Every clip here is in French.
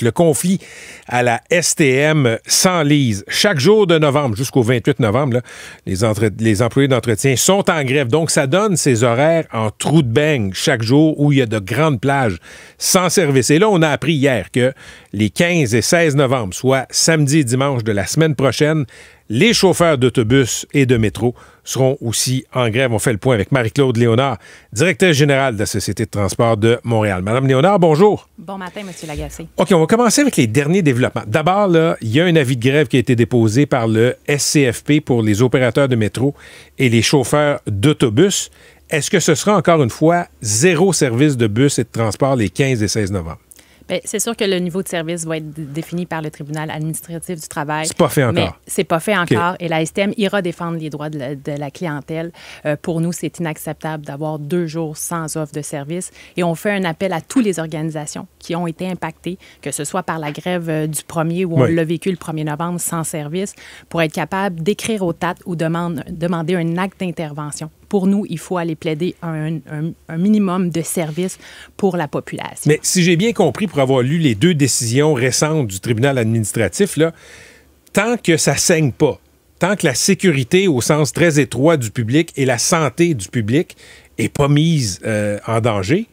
Le conflit à la STM s'enlise. Chaque jour de novembre jusqu'au 28 novembre, là, les employés d'entretien sont en grève. Donc, ça donne ces horaires en trou de beigne chaque jour où il y a de grandes plages sans service. Et là, on a appris hier que les 15 et 16 novembre, soit samedi et dimanche de la semaine prochaine, les chauffeurs d'autobus et de métro seront aussi en grève. On fait le point avec Marie-Claude Léonard, directrice générale de la Société de transport de Montréal. Madame Léonard, bonjour. Bon matin, M. Lagacé. OK, on va commencer avec les derniers développements. D'abord, là, il y a un avis de grève qui a été déposé par le SCFP pour les opérateurs de métro et les chauffeurs d'autobus. Est-ce que ce sera encore une fois zéro service de bus et de transport les 15 et 16 novembre? Bien, c'est sûr que le niveau de service va être défini par le tribunal administratif du travail. C'est pas fait encore. Mais c'est pas fait encore. OK. Et la STM ira défendre les droits de la clientèle. Pour nous, c'est inacceptable d'avoir 2 jours sans offre de service. Et on fait un appel à toutes les organisations qui ont été impactées, que ce soit par la grève du 1er où on l'a vécu le 1er novembre sans service, pour être capable d'écrire au TAT ou demander un acte d'intervention. Pour nous, il faut aller plaider un minimum de services pour la population. Mais si j'ai bien compris, pour avoir lu les 2 décisions récentes du tribunal administratif, là, tant que ça saigne pas, tant que la sécurité au sens très étroit du public et la santé du public n'est pas mise en danger,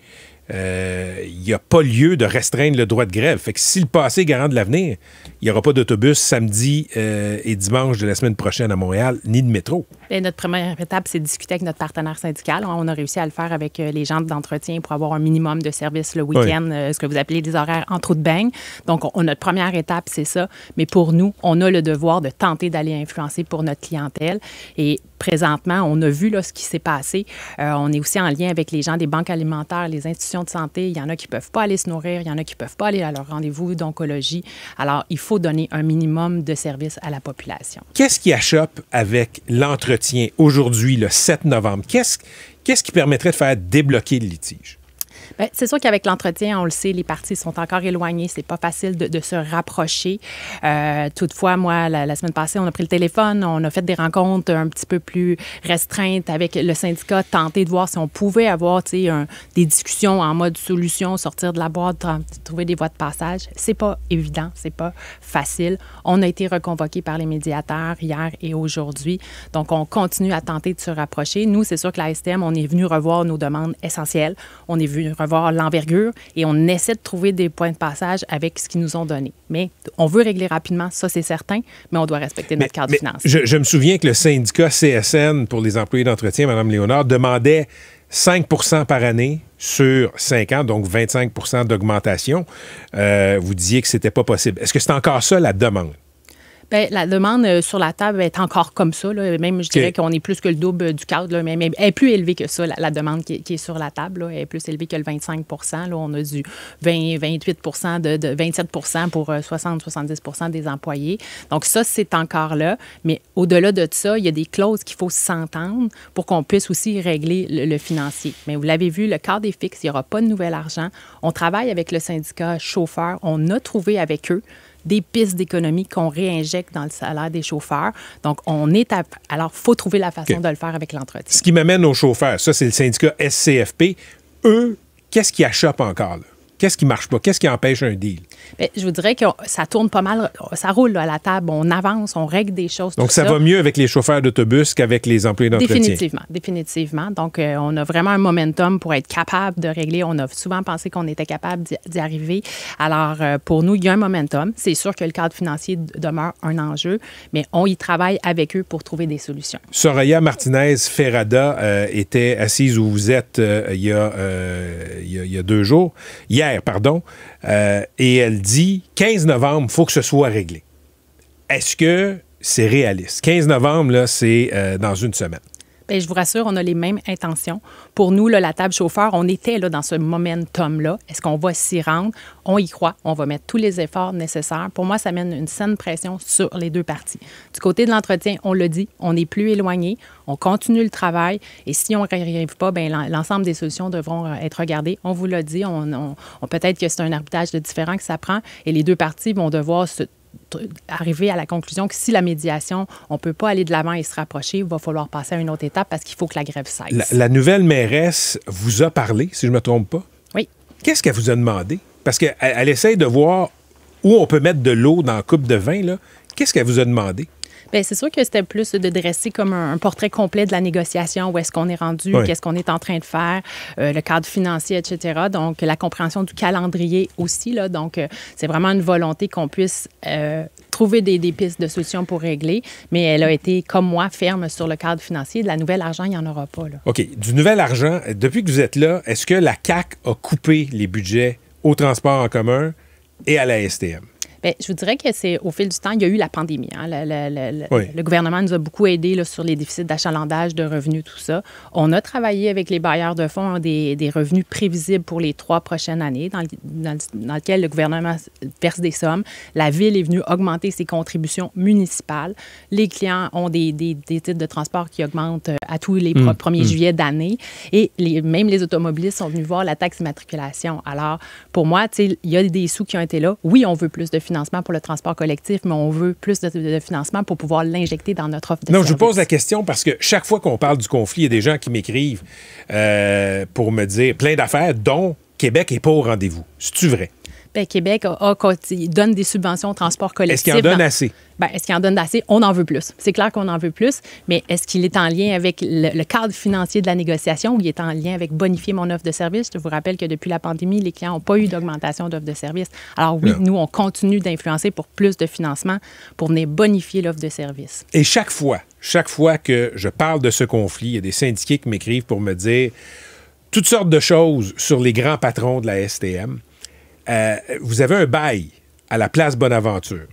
il n'y a pas lieu de restreindre le droit de grève. Fait que si le passé est garant de l'avenir, il n'y aura pas d'autobus samedi et dimanche de la semaine prochaine à Montréal, ni de métro. Et notre première étape, c'est de discuter avec notre partenaire syndical. On a réussi à le faire avec les gens d'entretien pour avoir un minimum de services le week-end, ce que vous appelez des horaires en trou de beigne. Donc, notre première étape, c'est ça. Mais pour nous, on a le devoir de tenter d'aller influencer pour notre clientèle. Et présentement, on a vu là, ce qui s'est passé. On est aussi en lien avec les gens des banques alimentaires, les institutions de santé. Il y en a qui ne peuvent pas aller se nourrir, il y en a qui ne peuvent pas aller à leur rendez-vous d'oncologie. Alors, il faut donner un minimum de services à la population. Qu'est-ce qui achoppe avec l'entretien aujourd'hui, le 7 novembre? Qu'est-ce qui permettrait de faire débloquer le litige? Bien, c'est sûr qu'avec l'entretien, on le sait, les parties sont encore éloignées. C'est pas facile de se rapprocher. Toutefois, moi, la semaine passée, on a pris le téléphone, on a fait des rencontres un petit peu plus restreintes avec le syndicat, tenter de voir si on pouvait avoir des discussions en mode solution, sortir de la boîte, trouver des voies de passage. C'est pas évident, c'est pas facile. On a été reconvoqués par les médiateurs hier et aujourd'hui. Donc, on continue à tenter de se rapprocher. Nous, c'est sûr que la STM, on est venu revoir nos demandes essentielles. On est venu revoir l'envergure et on essaie de trouver des points de passage avec ce qu'ils nous ont donné. Mais on veut régler rapidement, ça c'est certain, mais on doit respecter notre cadre financier. Je me souviens que le syndicat CSN pour les employés d'entretien, Mme Léonard, demandait 5 % par année sur 5 ans, donc 25 % d'augmentation. Vous disiez que c'était pas possible. Est-ce que c'est encore ça la demande? Bien, la demande sur la table est encore comme ça. Là. Même, je dirais qu'on est plus que le double du cadre, là, mais elle est plus élevée que ça, la demande qui est sur la table. Là. Elle est plus élevée que le 25 %. Là. On a du 28 de 27 % pour 60-70 % des employés. Donc ça, c'est encore là. Mais au-delà de ça, il y a des clauses qu'il faut s'entendre pour qu'on puisse aussi régler le financier. Mais vous l'avez vu, le cadre est fixe. Il n'y aura pas de nouvel argent. On travaille avec le syndicat chauffeur. On a trouvé avec eux des pistes d'économie qu'on réinjecte dans le salaire des chauffeurs. Donc, alors, il faut trouver la façon de le faire avec l'entretien. Ce qui m'amène aux chauffeurs, ça, c'est le syndicat SCFP. Eux, qu'est-ce qui achoppe encore, là? Qu'est-ce qui marche pas? Qu'est-ce qui empêche un deal? Bien, je vous dirais que ça tourne pas mal, ça roule là, à la table, on avance, on règle des choses. Donc, ça va mieux avec les chauffeurs d'autobus qu'avec les employés d'entretien? Définitivement. Donc, on a vraiment un momentum pour être capable de régler. On a souvent pensé qu'on était capable d'y arriver. Alors, pour nous, il y a un momentum. C'est sûr que le cadre financier demeure un enjeu, mais on y travaille avec eux pour trouver des solutions. Soraya Martinez-Ferrada était assise où vous êtes il y a 2 jours. Hier, et elle dit 15 novembre, il faut que ce soit réglé. Est-ce que c'est réaliste? 15 novembre, là, c'est dans une semaine. Bien, je vous rassure, on a les mêmes intentions. Pour nous, là, la table chauffeur, on était là, dans ce momentum-là. Est-ce qu'on va s'y rendre? On y croit. On va mettre tous les efforts nécessaires. Pour moi, ça mène une saine pression sur les 2 parties. Du côté de l'entretien, on l'a dit, on n'est plus éloigné. On continue le travail. Et si on n'y arrive pas, bien, l'ensemble des solutions devront être regardées. On vous l'a dit. On peut-être que c'est un arbitrage de différent que ça prend. Et les 2 parties vont devoir arriver à la conclusion que si la médiation, on ne peut pas aller de l'avant et se rapprocher, il va falloir passer à une autre étape parce qu'il faut que la grève cesse. La nouvelle mairesse vous a parlé, si je ne me trompe pas? Oui. Qu'est-ce qu'elle vous a demandé? Parce qu'elle essaie de voir où on peut mettre de l'eau dans la coupe de vin, là, qu'est-ce qu'elle vous a demandé? Bien, c'est sûr que c'était plus de dresser comme un portrait complet de la négociation, où est-ce qu'on est rendu, qu'est-ce qu'on est en train de faire, le cadre financier, etc. Donc, la compréhension du calendrier aussi. Là. Donc, c'est vraiment une volonté qu'on puisse trouver des pistes de solutions pour régler. Mais elle a été, comme moi, ferme sur le cadre financier. De la nouvelle argent, il n'y en aura pas. Là. OK. Du nouvel argent, depuis que vous êtes là, est-ce que la CAQ a coupé les budgets au transport en commun et à la STM? Bien, je vous dirais que c'est au fil du temps, il y a eu la pandémie. Hein. Le gouvernement nous a beaucoup aidés là, sur les déficits d'achalandage, de revenus, tout ça. On a travaillé avec les bailleurs de fonds des revenus prévisibles pour les 3 prochaines années, dans lesquels le gouvernement verse des sommes. La Ville est venue augmenter ses contributions municipales. Les clients ont des titres de transport qui augmentent à tous les 1er juillet d'année. Et même les automobilistes sont venus voir la taxe d'immatriculation. Alors, pour moi, il y a des sous qui ont été là. Oui, on veut plus de financement pour le transport collectif, mais on veut plus de financement pour pouvoir l'injecter dans notre offre de service. Je vous pose la question parce que chaque fois qu'on parle du conflit, il y a des gens qui m'écrivent pour me dire plein d'affaires, dont Québec n'est pas au rendez-vous. C'est-tu vrai? Bien, Québec donne des subventions au transport collectif. Est-ce qu'il en donne assez? Bien, est-ce qu'il en donne assez? On en veut plus. C'est clair qu'on en veut plus, mais est-ce qu'il est en lien avec le cadre financier de la négociation ou il est en lien avec bonifier mon offre de service? Je vous rappelle que depuis la pandémie, les clients n'ont pas eu d'augmentation d'offre de service. Alors oui, nous, on continue d'influencer pour plus de financement pour venir bonifier l'offre de service. Et chaque fois que je parle de ce conflit, il y a des syndiqués qui m'écrivent pour me dire toutes sortes de choses sur les grands patrons de la STM. Vous avez un bail à la place Bonaventure.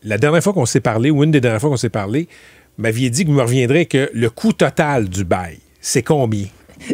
La dernière fois qu'on s'est parlé, ou une des dernières fois qu'on s'est parlé, vous m'aviez dit que vous me reviendrez que le coût total du bail, c'est combien?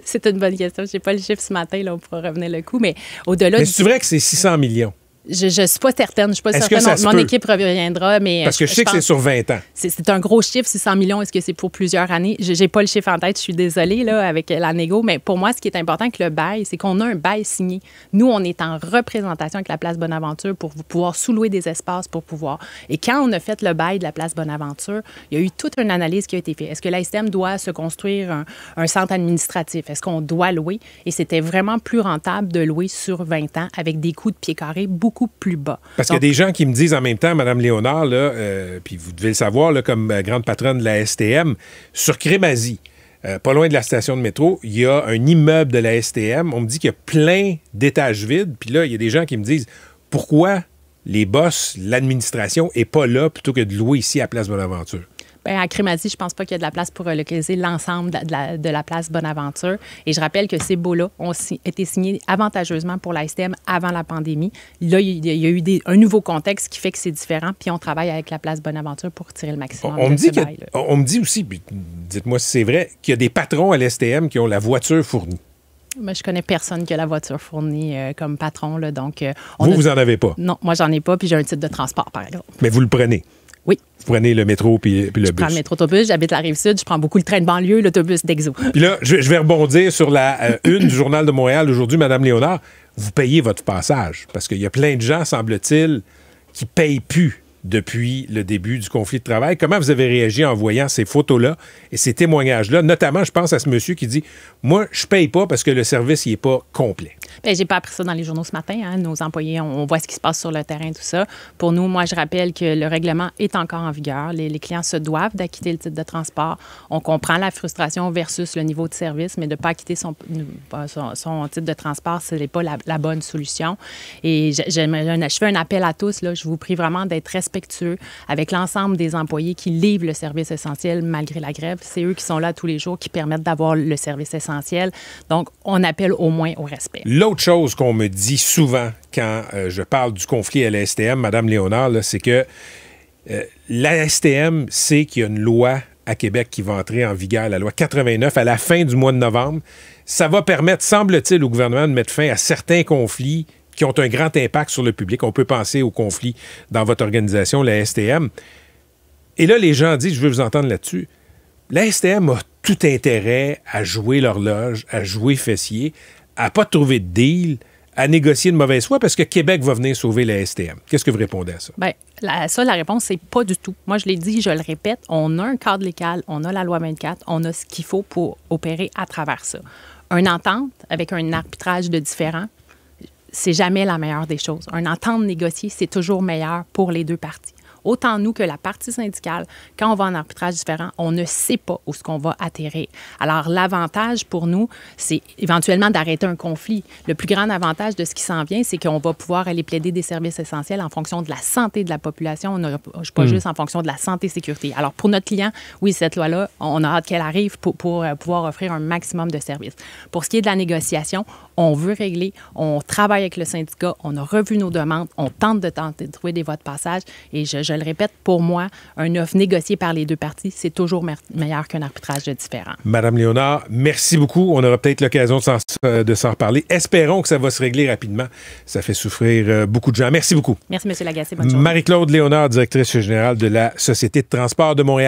C'est une bonne question. Je n'ai pas le chiffre ce matin, là, on pourra revenir le coût, mais au-delà... Mais c'est vrai que c'est 600 millions? Je ne suis pas certaine. Je suis pas certaine. Mon équipe reviendra, mais... Parce que je sais que c'est sur 20 ans. C'est un gros chiffre, 600 millions. Est-ce que c'est pour plusieurs années? Je n'ai pas le chiffre en tête. Je suis désolée là, avec la négo. Mais pour moi, ce qui est important avec le bail, c'est qu'on a un bail signé. Nous, on est en représentation avec la place Bonaventure pour pouvoir sous-louer des espaces pour pouvoir. Et quand on a fait le bail de la place Bonaventure, il y a eu toute une analyse qui a été faite. Est-ce que la STM doit se construire un centre administratif? Est-ce qu'on doit louer? Et c'était vraiment plus rentable de louer sur 20 ans avec des coûts de pied carré beaucoup plus bas. Parce qu'il y a des gens qui me disent en même temps, Mme Léonard, là, puis vous devez le savoir, là, comme grande patronne de la STM, sur Crémazie, pas loin de la station de métro, il y a un immeuble de la STM. On me dit qu'il y a plein d'étages vides. Puis là, il y a des gens qui me disent pourquoi les boss, l'administration, n'est pas là plutôt que de louer ici à Place Bonaventure? Bien, à Crémazie, je ne pense pas qu'il y a de la place pour localiser l'ensemble de la place Bonaventure. Et je rappelle que ces baux-là ont été signés avantageusement pour la STM avant la pandémie. Là, il y a eu un nouveau contexte qui fait que c'est différent. Puis on travaille avec la place Bonaventure pour tirer le maximum de ce bail-là. On me dit aussi, puis dites-moi si c'est vrai, qu'il y a des patrons à l'STM qui ont la voiture fournie. Moi, je connais personne qui a la voiture fournie comme patron. Là, donc, vous n'en avez pas? Non, moi, j'en ai pas. Puis j'ai un titre de transport, par exemple. Mais vous le prenez? Oui. Vous prenez le métro puis le bus. Je prends le métro-autobus, j'habite la Rive-Sud, je prends beaucoup le train de banlieue, l'autobus d'Exo. Puis là, je vais rebondir sur la une du Journal de Montréal aujourd'hui, Mme Léonard. Vous payez votre passage parce qu'il y a plein de gens, semble-t-il, qui ne payent plus depuis le début du conflit de travail. Comment vous avez réagi en voyant ces photos-là et ces témoignages-là? Notamment, je pense à ce monsieur qui dit « Moi, je paye pas parce que le service n'est pas complet. » Bien, j'ai pas appris ça dans les journaux ce matin. Hein. Nos employés, on voit ce qui se passe sur le terrain, tout ça. Pour nous, moi, je rappelle que le règlement est encore en vigueur. Les clients se doivent d'acquitter le titre de transport. On comprend la frustration versus le niveau de service, mais de ne pas acquitter son titre de transport, ce n'est pas la bonne solution. Et je fais un appel à tous. Là. Je vous prie vraiment d'être respectueux avec l'ensemble des employés qui livrent le service essentiel malgré la grève. C'est eux qui sont là tous les jours, qui permettent d'avoir le service essentiel. Donc, on appelle au moins au respect. L'autre chose qu'on me dit souvent quand je parle du conflit à la STM, Mme Léonard, là, c'est que la STM sait qu'il y a une loi à Québec qui va entrer en vigueur, la loi 89, à la fin du mois de novembre. Ça va permettre, semble-t-il, au gouvernement de mettre fin à certains conflits qui ont un grand impact sur le public. On peut penser aux conflits dans votre organisation, la STM. Et là, les gens disent, je veux vous entendre là-dessus, la STM a tout intérêt à jouer l'horloge, à jouer fessier, à ne pas trouver de deal, à négocier de mauvaise foi parce que Québec va venir sauver la STM. Qu'est-ce que vous répondez à ça? Bien, la réponse, c'est pas du tout. Moi, je l'ai dit, je le répète, on a un cadre légal, on a la loi 24, on a ce qu'il faut pour opérer à travers ça. Une entente avec un arbitrage de différends, c'est jamais la meilleure des choses. Une entente négociée, c'est toujours meilleur pour les deux parties. Autant nous que la partie syndicale, quand on va en arbitrage différent, on ne sait pas où est-ce qu'on va atterrir. Alors, l'avantage pour nous, c'est éventuellement d'arrêter un conflit. Le plus grand avantage de ce qui s'en vient, c'est qu'on va pouvoir aller plaider des services essentiels en fonction de la santé de la population. On n'a pas juste en fonction de la santé et sécurité. Alors, pour notre client, oui, cette loi-là, on a hâte qu'elle arrive pour pouvoir offrir un maximum de services. Pour ce qui est de la négociation, on veut régler, on travaille avec le syndicat, on a revu nos demandes, on tente de trouver des voies de passage et je le répète, pour moi, un offre négocié par les deux parties, c'est toujours meilleur qu'un arbitrage différent. Madame Léonard, merci beaucoup. On aura peut-être l'occasion de s'en reparler. Espérons que ça va se régler rapidement. Ça fait souffrir beaucoup de gens. Merci beaucoup. Merci, M. Lagacé. Bonne journée. Marie-Claude Léonard, directrice générale de la Société de transport de Montréal.